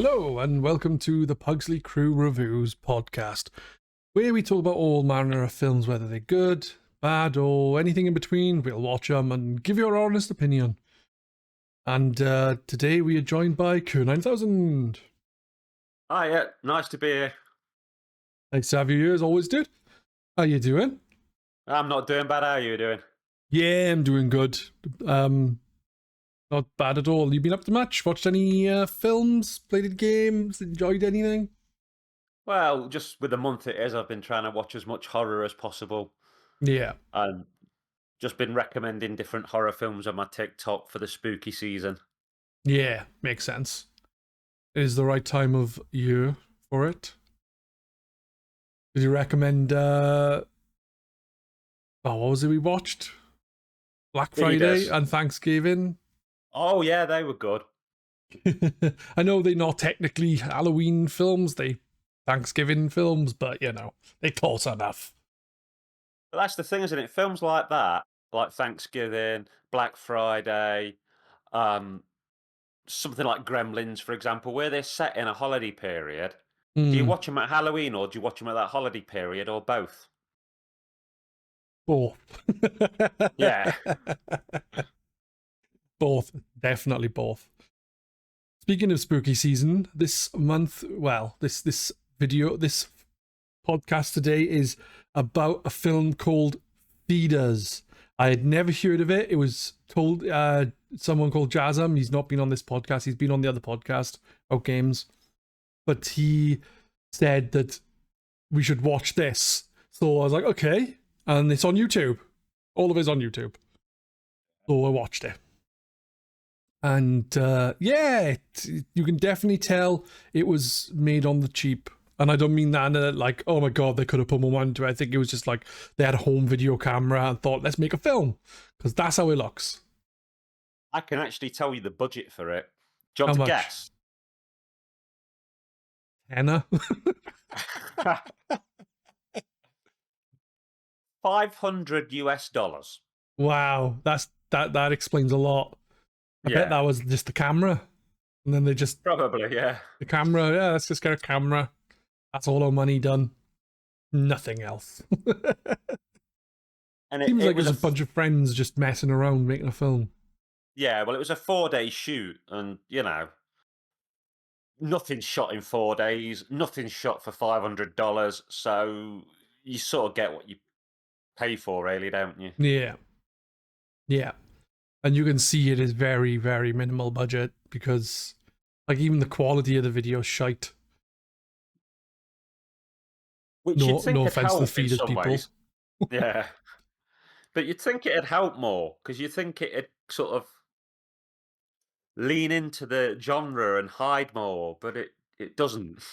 Hello, and welcome to the Pugsley Crew Reviews Podcast, where we talk about all manner of films, whether they're good, bad, or anything in between. We'll watch them and give you our honest opinion. And today we are joined by Q9000. Hi, yeah, nice to be here. Nice to have you here, as always, dude. How you doing? I'm not doing bad. How are you doing? Yeah, I'm doing good. Not bad at all. You been up to much? Watched any films? Played any games? Enjoyed anything? Well, just with the month it is, I've been trying to watch as much horror as possible. Yeah. And just been recommending different horror films on my TikTok for the spooky season. Yeah, makes sense. It is the right time of year for it. Did you recommend what was it we watched? Black Friday and Thanksgiving. Oh yeah, they were good. I know they're not technically Halloween films, they Thanksgiving films, but you know, they're close enough. But that's the thing, isn't it? Films like that, like Thanksgiving, Black Friday, something like Gremlins, for example, where they're set in a holiday period. Do you watch them at Halloween or do you watch them at that holiday period or both? Both. Yeah. Both. Definitely both. Speaking of spooky season, this month, this podcast today is about a film called Feeders. I had never heard of it. It was told someone called Jazam. He's not been on this podcast. He's been on the other podcast about games. But he said that we should watch this. So I was like, okay. And it's on YouTube. All of it's on YouTube. So I watched it. And you can definitely tell it was made on the cheap. And I don't mean that like, oh my God, they could have put more money into it. I think it was just like they had a home video camera and thought, let's make a film. Because that's how it looks. I can actually tell you the budget for it. Do you want to guess? Anna? $500. Wow, that explains a lot. I bet that was just the camera. And then they just... Probably, yeah. The camera, let's just get a camera. That's all our money done. Nothing else. And Seems like it was a bunch of friends just messing around making a film. Yeah, well, it was a 4-day shoot. And, you know, nothing's shot in 4 days. Nothing's shot for $500. So you sort of get what you pay for, really, don't you? Yeah. Yeah. And you can see it is very, very minimal budget because, like, even the quality of the video is shite. Which no no offense to the Feeders people. Ways. Yeah. But you'd think it'd help more because you think it'd sort of lean into the genre and hide more, but it doesn't.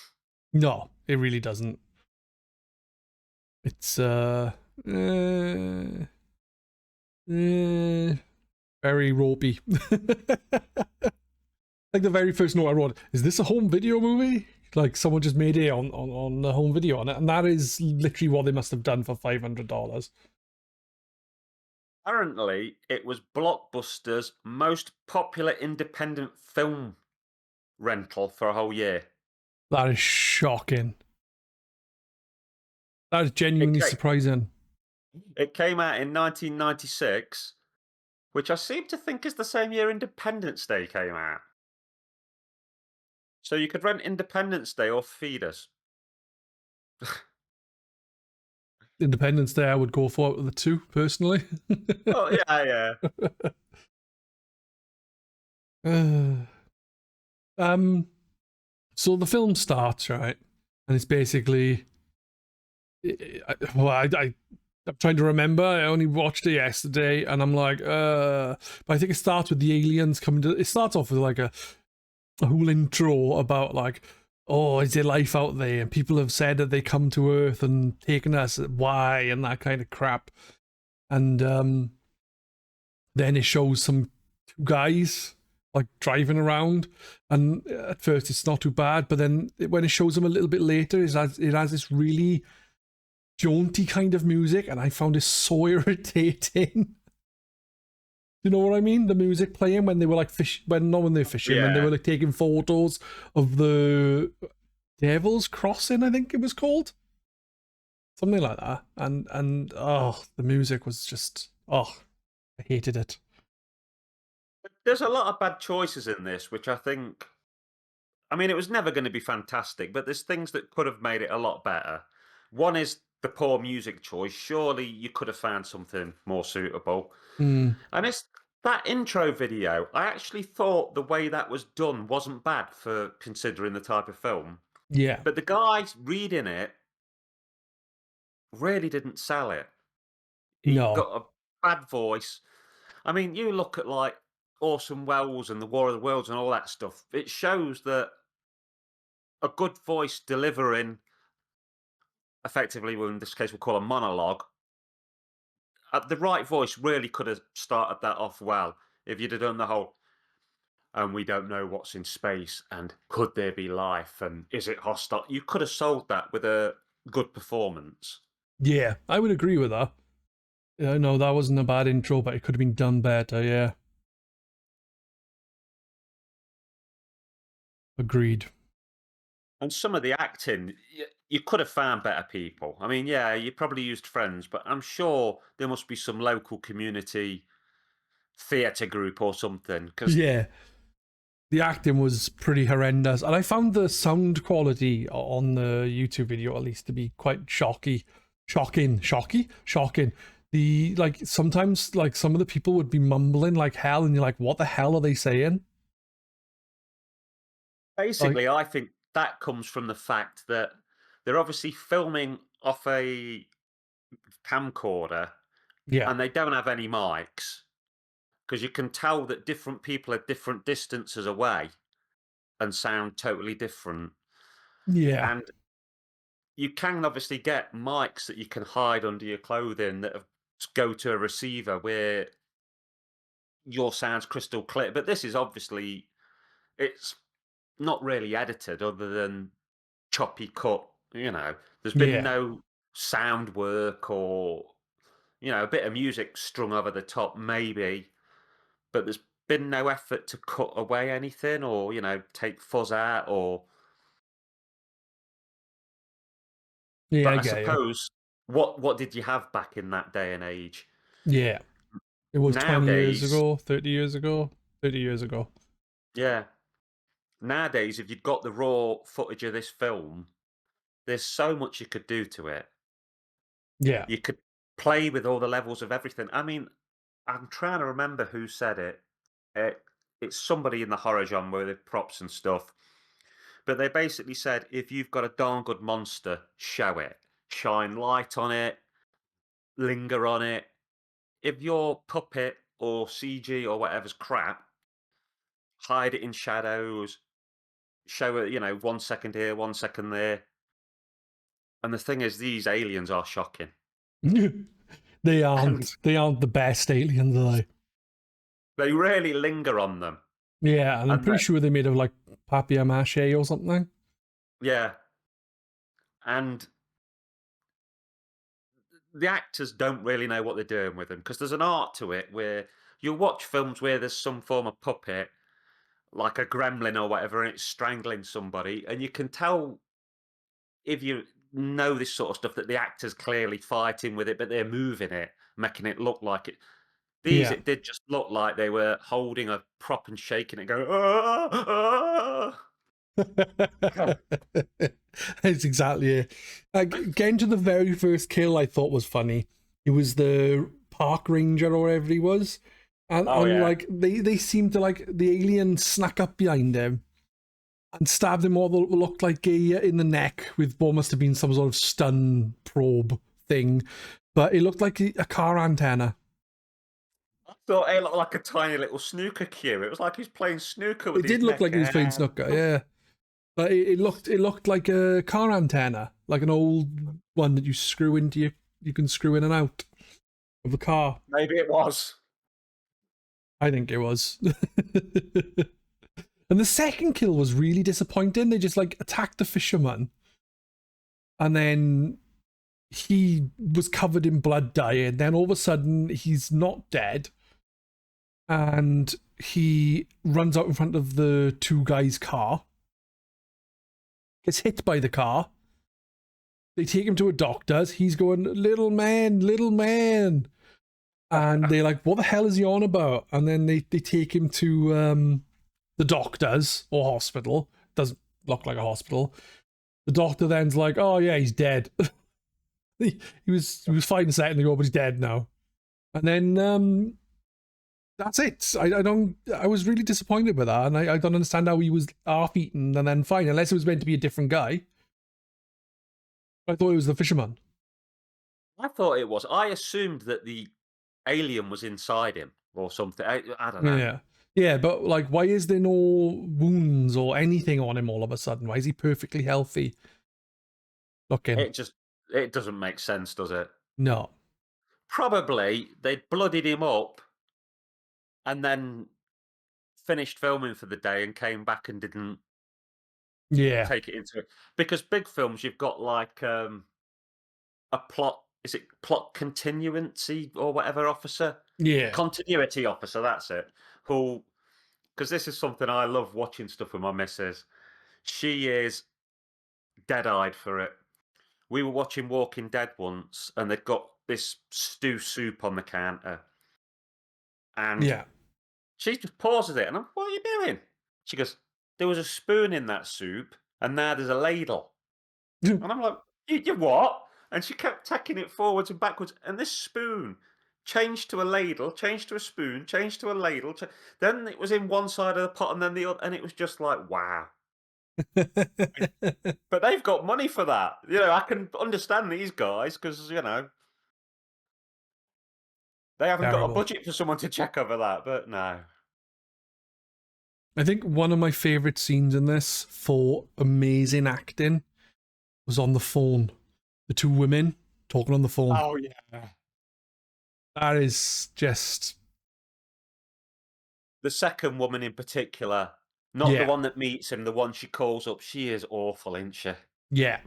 No, it really doesn't. It's very ropey. Like the very first note I wrote, is this a home video movie? Like someone just made it on the home video on it, and that is literally what they must have done for $500. Apparently, it was Blockbuster's most popular independent film rental for a whole year. That is shocking. That is genuinely surprising. It came out in 1996, which I seem to think is the same year Independence Day came out. So you could rent Independence Day or Feeders. Independence Day, I would go for the two, personally. Oh, yeah. So the film starts, right? And it's basically... I'm trying to remember. I only watched it yesterday, and I'm like, But I think it starts with the aliens coming to... It starts off with like a whole intro about like, oh, is there life out there? And people have said that they come to Earth and taken us. Why? And that kind of crap. And then it shows some two guys like driving around, and at first it's not too bad, but then when it shows them a little bit later, it has this really jaunty kind of music, and I found it so irritating. You know what I mean? The music playing when they were like not when they were fishing, when they Yeah. were like taking photos of the Devil's Crossing, I think it was called. Something like that. And oh, the music was just I hated it. There's a lot of bad choices in this, which I think. I mean, it was never going to be fantastic, but there's things that could have made it a lot better. One is the poor music choice. Surely you could have found something more suitable. Mm, And it's that intro video. I actually thought the way that was done wasn't bad for considering the type of film. yeah. But the guy reading it really didn't sell it. He No. got a bad voice. I mean, you look at like Orson Welles and the War of the Worlds and all that stuff. It shows that a good voice delivering effectively, well, in this case, we'll call a monologue. The right voice really could have started that off well if you'd have done the whole. And we don't know what's in space, and could there be life, and is it hostile? You could have sold that with a good performance. Yeah, I would agree with that. Yeah, no, that wasn't a bad intro, but it could have been done better, yeah. Agreed. And some of the acting, you could have found better people. I mean, yeah, you probably used friends, but I'm sure there must be some local community theatre group or something. Because Yeah. The acting was pretty horrendous. And I found the sound quality on the YouTube video at least to be quite shocking. The like sometimes like some of the people would be mumbling like hell and you're like, what the hell are they saying? Like, basically, I think that comes from the fact that they're obviously filming off a camcorder yeah. and they don't have any mics because you can tell that different people are different distances away and sound totally different. Yeah. And you can obviously get mics that you can hide under your clothing that go to a receiver where your sound's crystal clear. But this is obviously it's not really edited other than choppy cut. There's been Yeah. no sound work or a bit of music strung over the top, maybe, but there's been no effort to cut away anything or take fuzz out or. Yeah, But I I get you. suppose what did you have back in that day and age? Yeah. It was 20 years Nowadays, ago, 30 years ago, 30 years ago. yeah, nowadays if you'd got the raw footage of this film, there's so much you could do to it. Yeah. You could play with all the levels of everything. I mean, I'm trying to remember who said it. It's somebody in the horror genre with props and stuff. But they basically said if you've got a darn good monster, show it. Shine light on it, linger on it. If your puppet or CG or whatever's crap, hide it in shadows, show it, 1 second here, 1 second there. And the thing is, these aliens are shocking. They And aren't. They aren't the best aliens, are they? they really linger on them. Yeah, and I'm And pretty that, sure they made of like papier mâché or something. yeah. And the actors don't really know what they're doing with them because there's an art to it where you'll watch films where there's some form of puppet, like a gremlin or whatever, and it's strangling somebody, and you can tell if you know this sort of stuff that the actor's clearly fighting with it, but they're moving it, making it look like it. These, Yeah. it did just look like they were holding a prop and shaking it, going, "Ah, ah." It's exactly it. Like getting to the very first kill I thought was funny. It was the park ranger or whatever he was. Oh And yeah. like they seemed to like the alien snuck up behind him and stabbed him all that looked like in the neck with what must have been some sort of stun probe thing. But it looked like a car antenna. I thought it looked like a tiny little snooker cue. It was like he's playing snooker with It his did look neck like he was playing out. snooker, yeah. But it looked like a car antenna, like an old one that you can screw in and out of the car. Maybe it was. I think it was. And the second kill was really disappointing. They just like attacked the fisherman, and then he was covered in blood, dying. Then all of a sudden, he's not dead, and he runs out in front of the two guys' car, gets hit by the car. They take him to a doctor's. He's going, little man, little man. And they're like, what the hell is he on about? And then they take him to the doctor's or hospital. Doesn't look like a hospital. The doctor then's like, oh yeah, he's dead. he was fine a second ago, but he's dead now. And then that's it. I was really disappointed with that, and I don't understand how he was half eaten and then fine, unless it was meant to be a different guy. I thought it was the fisherman. I thought it was. I assumed that the alien was inside him or something. I don't know. Yeah, but like, why is there no wounds or anything on him all of a sudden? Why is he perfectly healthy looking? It doesn't make sense, does it? No. Probably they bloodied him up and then finished filming for the day and came back and didn't take it into it. Because big films, you've got like a plot. Is it plot continuity or whatever officer? Yeah. Continuity officer, that's it. Who, because this is something I love watching stuff with my missus. She is dead-eyed for it. We were watching Walking Dead once, and they'd got this stew soup on the counter. And she just pauses it, and I'm, what are you doing? She goes, there was a spoon in that soup, and now there's a ladle. And I'm like, you what? And she kept taking it forwards and backwards, and this spoon changed to a ladle, changed to a spoon, changed to a ladle. Then it was in one side of the pot, and then the other, and it was just like, wow. But they've got money for that. You know, I can understand these guys because, you know, they haven't got a budget for someone to check over that, but no. I think one of my favourite scenes in this for amazing acting was on the phone. The two women talking on the phone. Oh, yeah. That is just... The second woman in particular, not the one that meets him, the one she calls up, she is awful, isn't she? Yeah.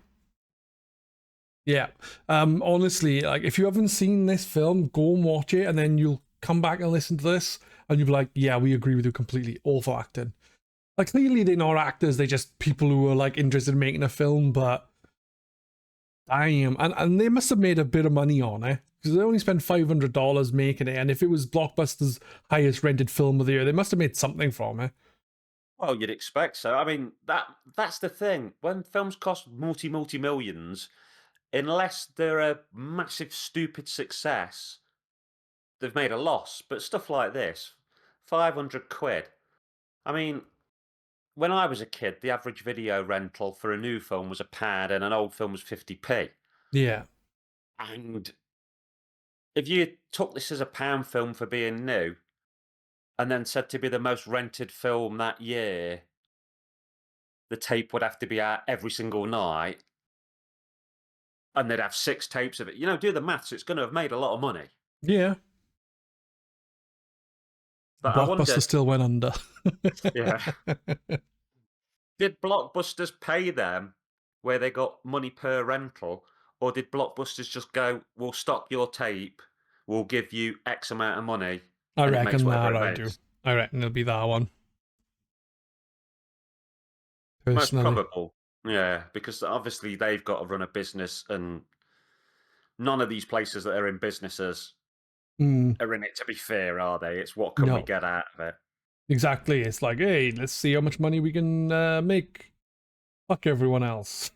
Yeah. Honestly, like, if you haven't seen this film, go and watch it, and then you'll come back and listen to this, and you'll be like, yeah, we agree with you completely. Awful acting. Like, clearly they're not actors, they're just people who are, like, interested in making a film, but... Damn. And they must have made a bit of money on it, because they only spent $500 making it, and if it was Blockbuster's highest rented film of the year, they must have made something from it. Well, you'd expect so. I mean, that's the thing. When films cost multi-millions, unless they're a massive, stupid success, they've made a loss. But stuff like this, 500 quid. I mean, when I was a kid, the average video rental for a new film was £1 and an old film was 50p. Yeah. And if you took this as a £1 film for being new, and then said to be the most rented film that year, the tape would have to be out every single night, and they'd have 6 tapes of it. You know, do the maths, it's going to have made a lot of money. Yeah. But Blockbuster still went under. Yeah. Did Blockbusters pay them where they got money per rental, or did Blockbusters just go, we'll stock your tape, we'll give you X amount of money? I reckon that I do. I reckon it'll be that one. Personally. Most probable. Yeah, because obviously they've got to run a business, and none of these places that are in businesses are in it to be fair, are they? It's what can we get out of it? Exactly. It's like, hey, let's see how much money we can make. Fuck everyone else.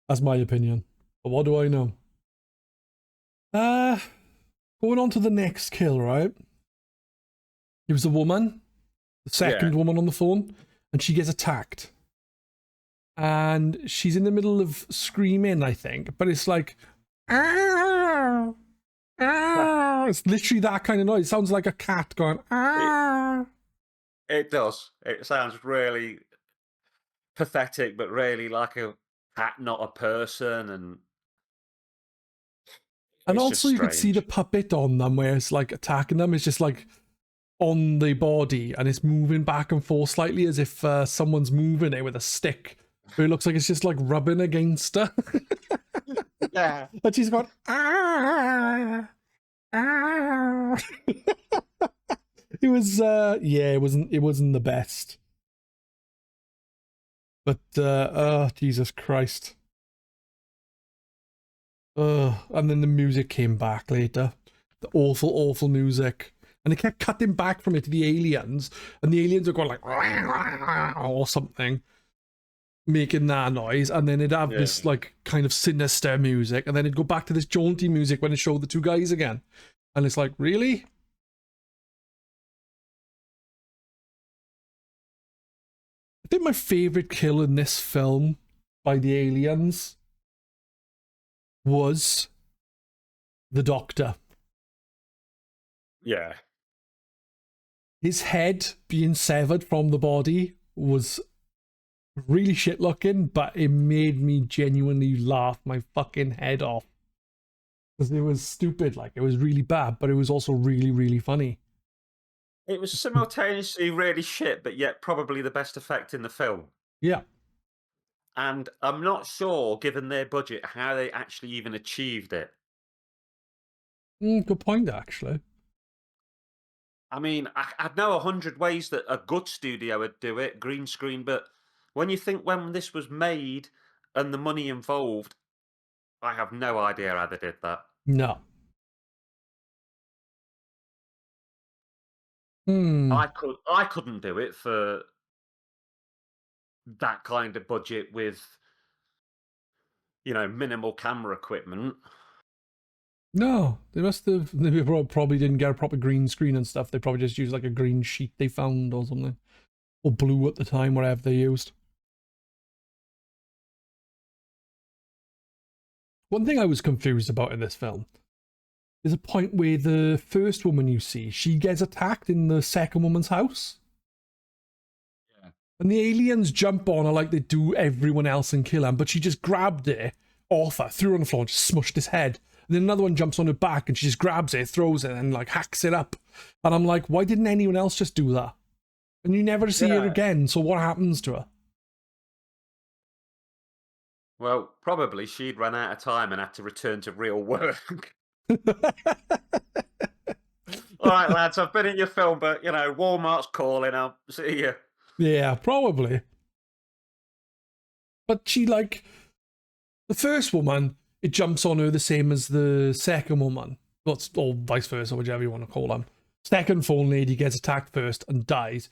That's my opinion. But what do I know? Going on to the next kill, right? It was a woman, the second woman on the phone, and she gets attacked. And she's in the middle of screaming, I think, but it's like, ah, ah. It's literally that kind of noise. It sounds like a cat going, ah. It does. It sounds really pathetic, but really like a cat, not a person, and also you could see the puppet on them where it's like attacking them. It's just like on the body and it's moving back and forth slightly as if someone's moving it with a stick. But it looks like it's just like rubbing against her. Yeah. And she's going, ah. ah. It was it wasn't the best. But oh Jesus Christ. And then the music came back later. The awful, awful music. And they kept cutting back from it to the aliens, and the aliens are going like or something, making that noise, and then it'd have this like kind of sinister music, and then it'd go back to this jaunty music when it showed the two guys again. And it's like, really? I think my favorite kill in this film by the aliens was the Doctor. Yeah. His head being severed from the body was really shit looking, but it made me genuinely laugh my fucking head off. Because it was stupid, like, it was really bad, but it was also really, really funny. It was simultaneously really shit, but yet probably the best effect in the film. Yeah. And I'm not sure, given their budget, how they actually even achieved it. Good point, actually. I mean, I'd know 100 ways that a good studio would do it, green screen, but when you think when this was made and the money involved, I have no idea how they did that. No. I couldn't do it for that kind of budget with, minimal camera equipment. No, they probably didn't get a proper green screen and stuff. They probably just used like a green sheet they found or something. Or blue at the time, whatever they used. One thing I was confused about in this film is a point where the first woman you see, she gets attacked in the second woman's house. Yeah. And the aliens jump on her like they do everyone else and kill him, but she just grabbed it off her, threw her on the floor and just smushed his head. And then another one jumps on her back and she just grabs it, throws it, and like hacks it up. And I'm like, why didn't anyone else just do that? And you never see her again, so what happens to her? Well, probably she'd run out of time and had to return to real work. All right, lads, I've been in your film, but, Walmart's calling. I'll see you. Yeah, probably. But she, like, the first woman, it jumps on her the same as the second woman. Or vice versa, whichever you want to call them. Second phone lady gets attacked first and dies.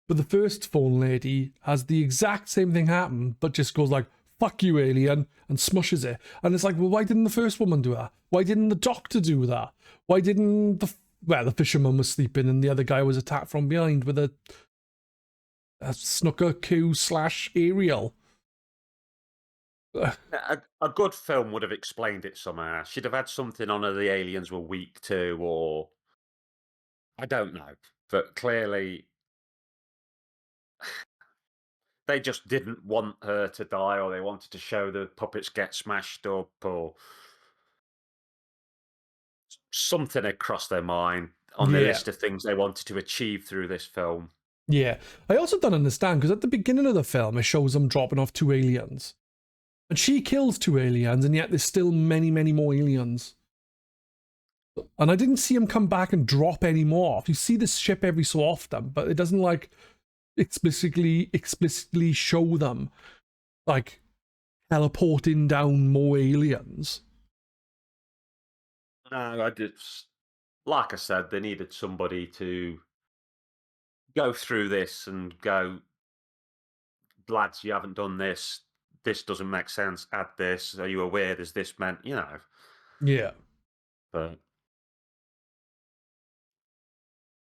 But the first phone lady has the exact same thing happen, but just goes like, fuck you, alien, and smushes it. And it's like, well, why didn't the first woman do that? Why didn't the doctor do that? Why didn't the fisherman was sleeping and the other guy was attacked from behind with a snooker cue / aerial? A good film would have explained it somehow. She'd have had something on her the aliens were weak to, or I don't know. But clearly, they just didn't want her to die, or they wanted to show the puppets get smashed up, or something had crossed their mind on the list of things they wanted to achieve through this film. Yeah. I also don't understand, because at the beginning of the film, it shows them dropping off 2 aliens. And she kills 2 aliens, and yet there's still many, many more aliens. And I didn't see him come back and drop any more off. You see this ship every so often, but it doesn't like explicitly show them like teleporting down more aliens. No, like I said, they needed somebody to go through this and go, lads, you haven't done this. This doesn't make sense. Add this. Are you aware there's this meant? Yeah. But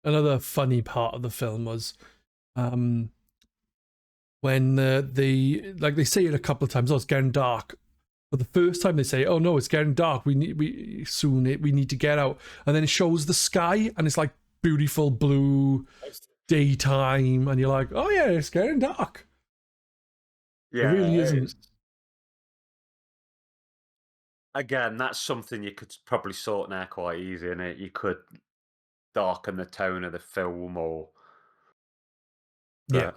another funny part of the film was when they say it a couple of times, oh, it's getting dark. But the first time they say, oh no, it's getting dark, we need to get out. And then it shows the sky and it's like beautiful blue daytime, and you're like, oh yeah, it's getting dark. Yeah, it really isn't. Again, that's something you could probably sort now quite easy, and it you could darken the tone of the film, or yeah.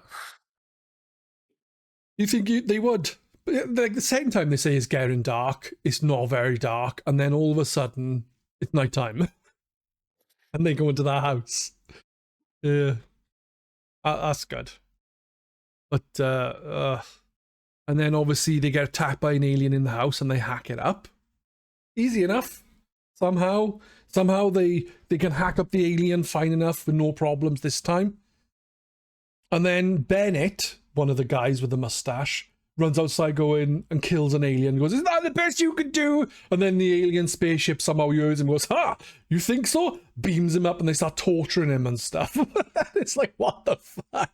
You think they would? But like the second time they say it's getting dark, it's not very dark, and then all of a sudden it's nighttime, and they go into that house. Yeah, that's good. But and then obviously they get attacked by an alien in the house, and they hack it up. Easy enough. Somehow they can hack up the alien fine enough with no problems this time. And then Bennett, one of the guys with the mustache, runs outside going and kills an alien. He goes, "Isn't that the best you could do?" And then the alien spaceship somehow hears him and goes, "Ha! You think so?" Beams him up and they start torturing him and stuff. It's like, what the fuck?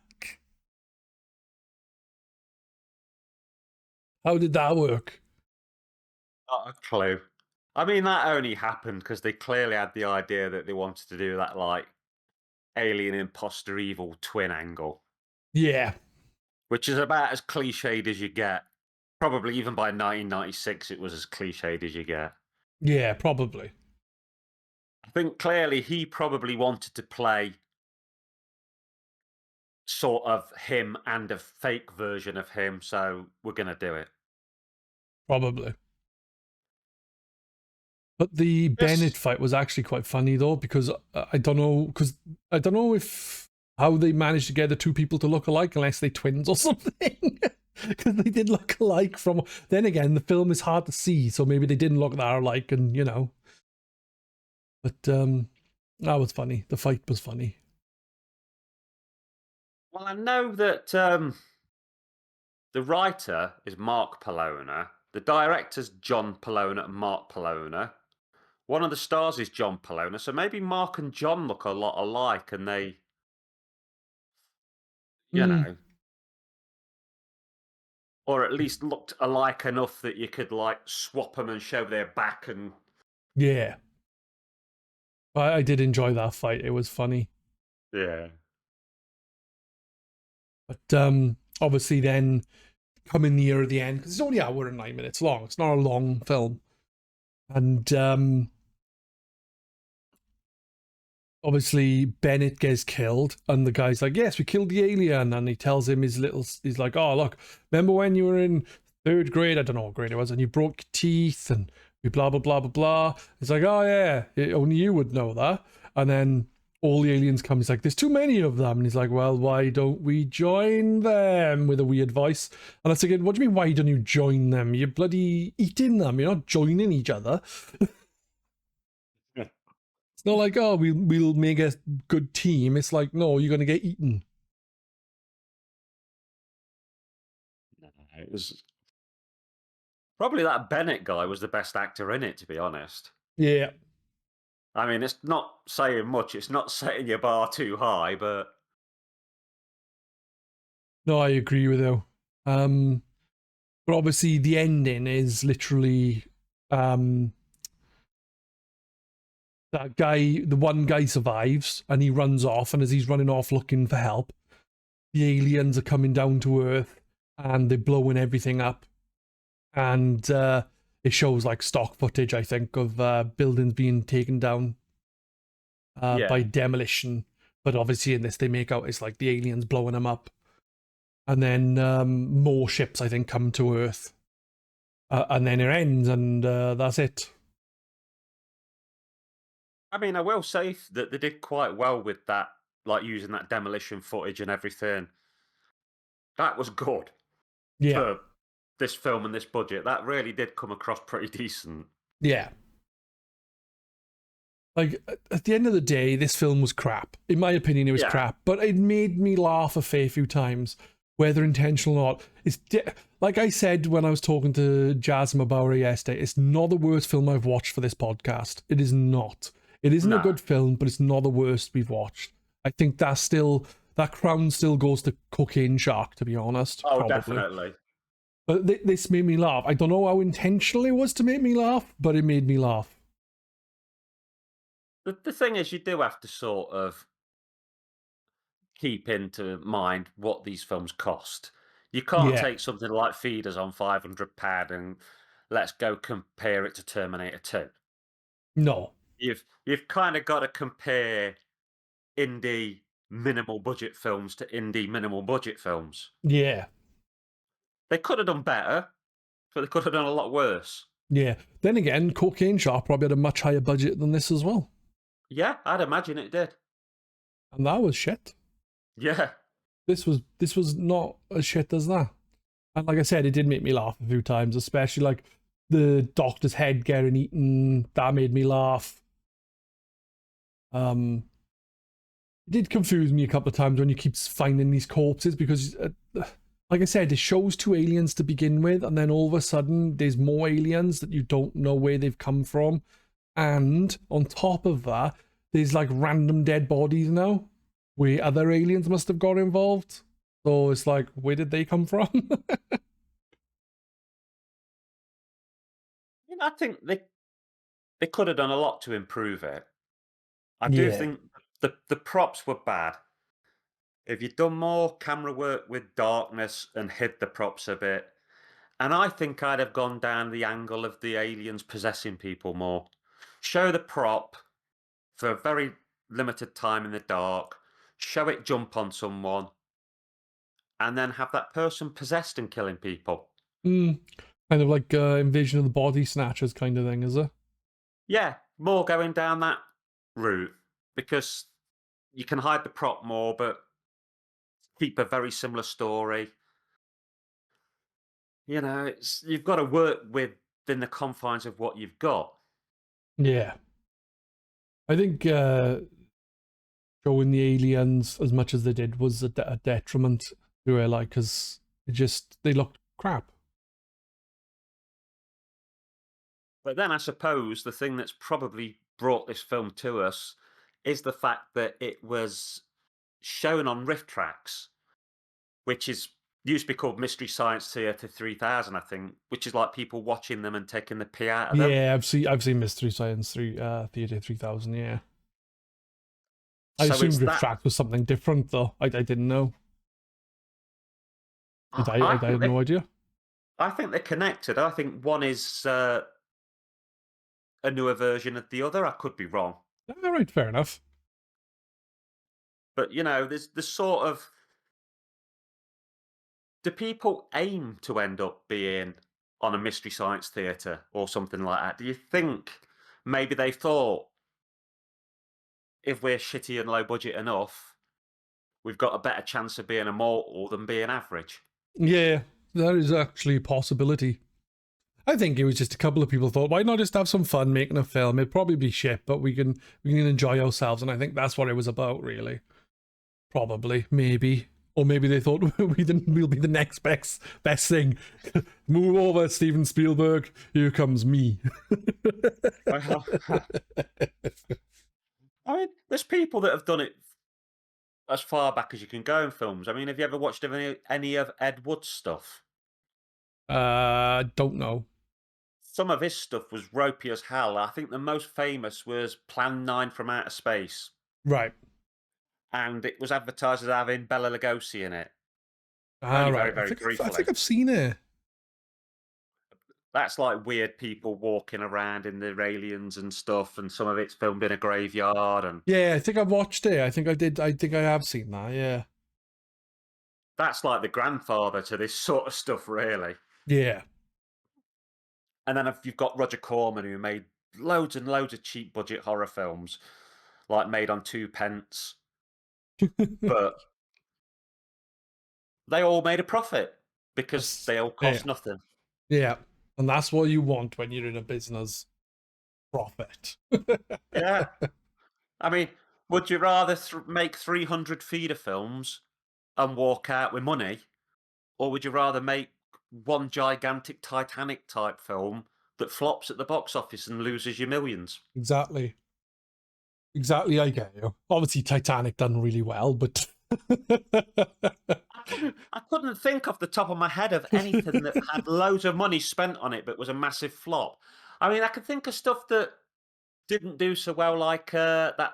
How did that work? Not a clue. I mean, that only happened because they clearly had the idea that they wanted to do that, like, alien imposter evil twin angle, Yeah, which is about as cliched as you get. Probably even by 1996, it was as cliched as you get. yeah, probably. I think clearly he probably wanted to play sort of him and a fake version of him, so we're going to do it. Probably. But the Bennett This, fight was actually quite funny though, because I don't know if how they managed to get the two people to look alike unless they twins or something. Because they did look alike from. Then again, the film is hard to see, so maybe they didn't look that alike, and you know. But that was funny. The fight was funny. well, I know that the writer is Mark Pallona, the director's John Pallona and Mark Pallona. One of the stars is John Pallona, so maybe Mark and John look a lot alike, and they, you Mm, know, or at least looked alike enough that you could like swap them and show their back and. yeah, I did enjoy that fight. It was funny. Yeah. But obviously, then coming near the end, because it's only an hour and 9 minutes long. It's not a long film, and obviously Bennett gets killed, and the guy's like, "Yes, we killed the alien," and he tells him he's like, "Oh, look, remember when you were in third grade? I don't know what grade it was, and you broke your teeth, and we blah blah blah blah blah." It's like, "Oh yeah, only you would know that." And then all the aliens come. He's like, "There's too many of them," and he's like, "Well, why don't we join them?" With a weird voice, and I was thinking, "What do you mean? Why don't you join them? You're bloody eating them. You're not joining each other." It's not like, oh, we'll make a good team. It's like, no, you're gonna get eaten. No, it was probably that Bennett guy was the best actor in it, to be honest. Yeah. I mean, it's not saying much. It's not setting your bar too high, but No, I agree with you. But obviously the ending is literally that guy, the one guy survives and he runs off, and as he's running off looking for help, the aliens are coming down to Earth and they're blowing everything up. And it shows like stock footage, I think, of buildings being taken down yeah. by demolition. But obviously in this they make out it's like the aliens blowing them up. And then more ships, I think, come to Earth. And then it ends, and that's it. I mean, I will say that they did quite well with that, like using that demolition footage and everything. That was good Yeah, for this film and this budget. That really did come across pretty decent. yeah. Like, at the end of the day, this film was crap. In my opinion, it was Yeah. crap, but it made me laugh a fair few times, whether intentional or not. Like I said when I was talking to Jasmine about it yesterday, it's not the worst film I've watched for this podcast. It is not. It isn't a No. good film, but it's not the worst we've watched. I think that crown still goes to Cocaine Shark, to be honest. Oh, probably. definitely. But this made me laugh. I don't know how intentional it was to make me laugh, but it made me laugh. The thing is, you do have to sort of keep into mind what these films cost. You can't Yeah. take something like Feeders on £500 and let's go compare it to Terminator 2. No. You've kind of got to compare indie minimal budget films to indie minimal budget films. Yeah. They could have done better, but they could have done a lot worse. Yeah. Then again, Cocaine Shark probably had a much higher budget than this as well. Yeah, I'd imagine it did. And that was shit. Yeah. This was not as shit as that. And like I said, it did make me laugh a few times, especially like the doctor's head getting eaten. That made me laugh. It did confuse me a couple of times when you keep finding these corpses because, like I said, it shows two aliens to begin with, and then all of a sudden there's more aliens that you don't know where they've come from, and on top of that, there's like random dead bodies now, where other aliens must have got involved. So it's like, where did they come from? I think they could have done a lot to improve it. I do Yeah. think the props were bad. If you'd done more camera work with darkness and hid the props a bit, and I think I'd have gone down the angle of the aliens possessing people more. Show the prop for a very limited time in the dark, show it jump on someone, and then have that person possessed and killing people. Kind of like Invasion of the Body Snatchers kind of thing, is it? Yeah, more going down that route because you can hide the prop more, but keep a very similar story. You've got to work within the confines of what you've got. Yeah. I think showing the aliens as much as they did was a detriment to it, like, because they looked crap. But then I suppose the thing that's probably brought this film to us is the fact that it was shown on riff tracks, which is used to be called Mystery Science Theater 3000, I think, which is like people watching them and taking the pee out of them. Yeah, I've seen Mystery Science Theater 3000. Yeah, I So assumed it's Rift that. Track was something different though. I didn't know. I I think had no idea. I think they're connected. I think one is a newer version of the other. I could be wrong, All right, fair enough. but there's sort of. Do people aim to end up being on a Mystery Science Theatre or something like that? Do you think maybe they thought if we're shitty and low budget enough, we've got a better chance of being immortal than being average? Yeah, that is actually a possibility. I think it was just a couple of people thought, why not just have some fun making a film? It'd probably be shit, but we can enjoy ourselves, and I think that's what it was about, really. Probably, maybe. Or maybe they thought we'll be the next best thing. Move over, Steven Spielberg. Here comes me. I mean, there's people that have done it as far back as you can go in films. I mean, have you ever watched any of Ed Wood's stuff? Don't know. Some of his stuff was ropey as hell. I think the most famous was Plan 9 from Outer Space. Right. And it was advertised as having Bela Lugosi in it. Ah, Only right. very briefly. I think I've seen it. That's like weird people walking around in their aliens and stuff, and some of it's filmed in a graveyard. And Yeah, I think I've watched it. I think I did. I think I have seen that. Yeah. that's like the grandfather to this sort of stuff, really. Yeah. And then you've got Roger Corman, who made loads and loads of cheap budget horror films, like made on 2p, but they all made a profit because they all cost nothing. Yeah. And that's what you want when you're in a business. Profit. Yeah. I mean, would you rather make 300 feeder films and walk out with money, or would you rather make one gigantic Titanic type film that flops at the box office and loses you millions? Exactly. I get you. Obviously, Titanic done really well, but I couldn't think off the top of my head of anything that had loads of money spent on it but was a massive flop. I mean, I could think of stuff that didn't do so well, like that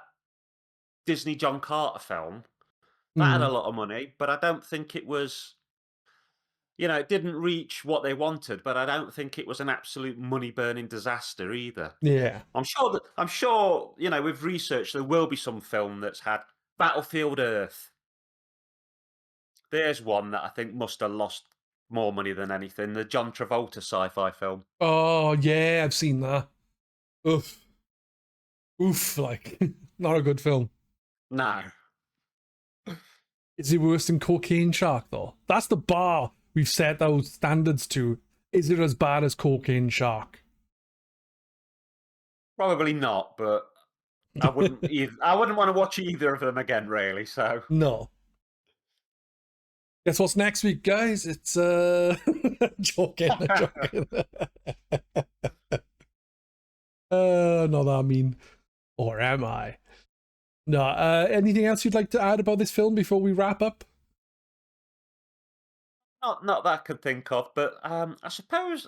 Disney John Carter film. That had a lot of money, but I don't think it was. It didn't reach what they wanted, but I don't think it was an absolute money-burning disaster either. yeah. I'm sure, with research, there will be some film that's had Battlefield Earth. There's one that I think must have lost more money than anything. The John Travolta sci-fi film. Oh yeah, I've seen that. Oof, oof, like not a good film. No. Is it worse than Cocaine Shark though? That's the bar we've set those standards to. Is it as bad as Cocaine Shark? Probably not, but I wouldn't want to watch either of them again, really. So No. Guess what's next week, guys? It's joking. Not that mean. Or am I? No. Anything else you'd like to add about this film before we wrap up? not that I could think of, but I suppose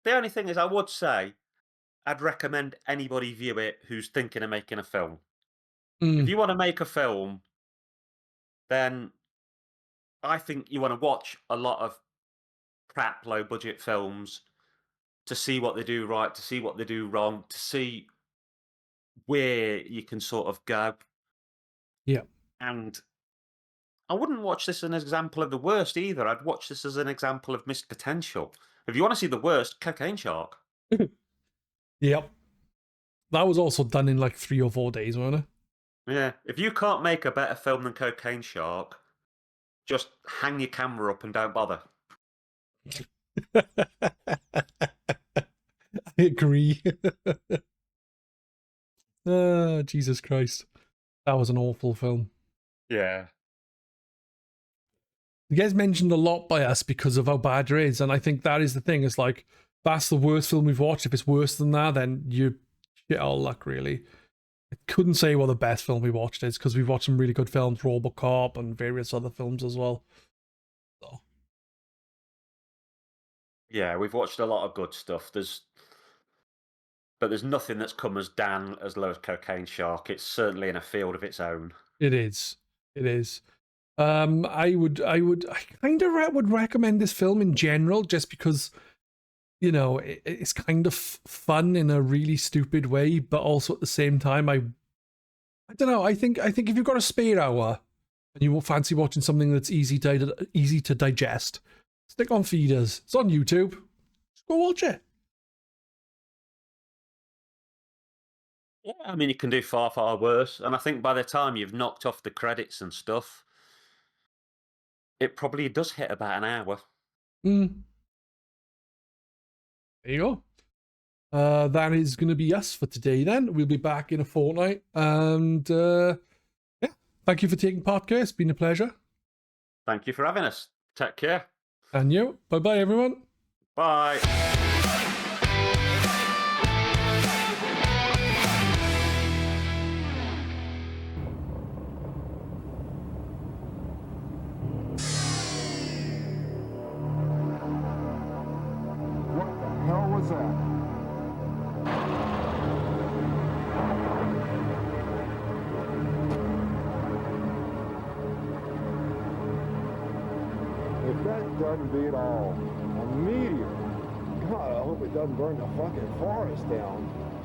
the only thing is I would say I'd recommend anybody view it who's thinking of making a film. If Mm, you want to make a film, then I think you want to watch a lot of crap, low budget films to see what they do right, to see what they do wrong, to see where you can sort of go. yeah. And I wouldn't watch this as an example of the worst either. I'd watch this as an example of missed potential. If you want to see the worst, Cocaine Shark. Yep. That was also done in like 3 or 4 days, wasn't Yeah. If you can't make a better film than Cocaine Shark, just hang your camera up and don't bother. it? I agree. Jesus Christ. That was an awful film. Yeah. You guys mentioned a lot by us because of how bad it is, and I think that is the thing. It's like, that's the worst film we've watched. If it's worse than that, then you shit all luck, really. I couldn't say what the best film we watched is because we've watched some really good films, RoboCop and various other films as well. So. Yeah, we've watched a lot of good stuff. But there's nothing that's come as down as low as Cocaine Shark. It's certainly in a field of its own. It is. It is. I kind of would recommend this film in general, just because, you know, it's kind of fun in a really stupid way, but also at the same time, I don't know. I think if you've got a spare hour and you fancy watching something that's easy to digest, stick on Feeders. It's on YouTube. Just go watch it. Yeah, I mean, you can do far, far worse. And I think by the time you've knocked off the credits and stuff, it probably does hit about an hour. Mm. There you go. That is going to be us for today then. We'll be back in a fortnight. And yeah, thank you for taking part, Kay. It's been a pleasure. Thank you for having us. Take care. And you. Bye-bye, everyone. Bye. What the hell was that? If that doesn't beat all, a meteor. God, I hope it doesn't burn the fucking forest down.